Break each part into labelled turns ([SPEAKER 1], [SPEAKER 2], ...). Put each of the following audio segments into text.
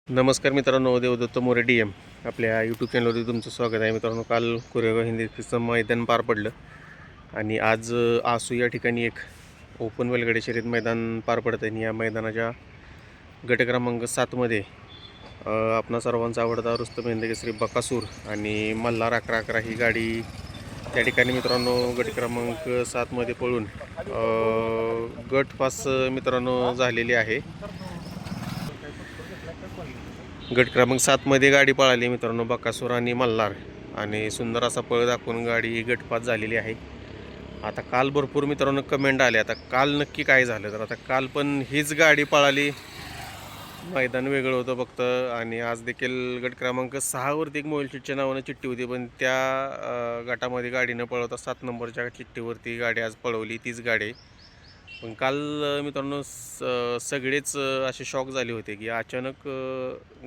[SPEAKER 1] नमस्कार मित्रांनो, देवदत्त मोरे DM आपल्या यूट्यूब चॅनलवरती तुमचं स्वागत आहे. मित्रांनो, काल कोरेगाव हिंदीचं मैदान पार पडलं आणि आज आसू या ठिकाणी एक ओपन बैलगाडी शर्यत मैदान पार पडतं आहे. या मैदानाच्या गट क्रमांक 7मध्ये आपणा सर्वांचा आवडता रुस्तम हिंदकेसरी बकासूर आणि मल्हार 11-11 ही गाडी त्या ठिकाणी मित्रांनो गट क्रमांक 7मध्ये पळून गट पास मित्रांनो झालेली आहे. गट क्रमांक 7मध्ये गाडी पळाली मित्रांनो बकासूर आणि मल्हार आणि सुंदर असा पळ दाखवून गाडी गटपास झालेली आहे. आता काल भरपूर मित्रांनो कमेंट आले, आता काल नक्की काय झालं. तर आता काल पण हीच गाडी पळाली, मैदान वेगळं होतं फक्त. आणि आज देखील गट क्रमांक 6वरती एक मोबाईल चिठ्ठीच्या नावानं चिठ्ठी होती, पण त्या गटामध्ये गाडी न पळवता 7 नंबरच्या चिठ्ठीवरती गाडी आज पळवली, तीच गाडी. पण काल मित्रांनो सगळेच असे शॉक झाले होते की अचानक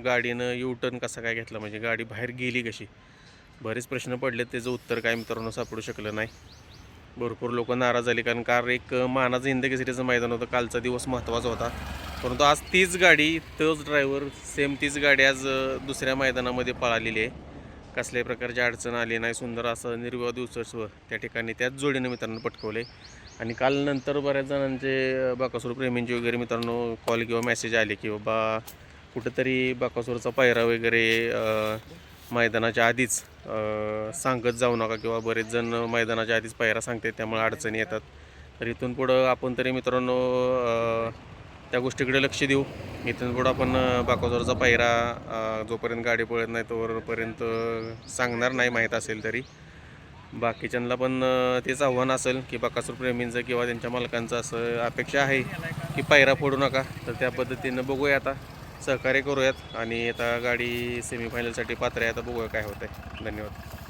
[SPEAKER 1] गाडीनं यू टर्न कसा काय घेतला, म्हणजे गाडी बाहेर गेली कशी. बरेच प्रश्न पडले, त्याचं उत्तर काय मित्रांनो सापडू शकलं नाही. भरपूर लोक नाराज झाले, कारण एक मानाचं हिंदकेसरीचं मैदान होतं, कालचा दिवस महत्त्वाचा होता. परंतु आज तीच गाडी, तोच ड्रायव्हर, सेम तीच गाडी आज दुसऱ्या मैदानामध्ये पळालेली आहे. कसल्याही प्रकारची अडचण आली नाही. सुंदर असं निर्विवाद उत्सव त्या ठिकाणी त्याच जोडीनं मित्रांनो पटकवले. आणि काल नंतर बऱ्याच जणांचे बकासूर प्रेमींचे वगैरे मित्रांनो कॉल किंवा मेसेज आले की बाबा कुठंतरी बकासूरचा पायरा वगैरे मैदानाच्या आधीच सांगत जाऊ नका, किंवा बरेच जण मैदानाच्या आधीच पायरा सांगते, त्यामुळे अडचणी येतात. तर इथून पुढं आपण तरी मित्रांनो त्या गोष्टीकडे लक्ष देऊ. इथून पुढं आपण बकासूरचा पायरा जोपर्यंत गाडी पळत नाही तोपर्यंत सांगणार नाही, माहीत असेल तरी. बाकीच्यांना पण तेच आव्हान असेल की बकासूर प्रेमींचं किंवा त्यांच्या मालकांचं असं अपेक्षा आहे की पायरा फोडू नका. तर त्या पद्धतीनं बघूया, आता सहकार्य करूयात आणि आता गाडी सेमीफायनलसाठी पात्र आहे. आता बघूया काय होतं आहे. धन्यवाद.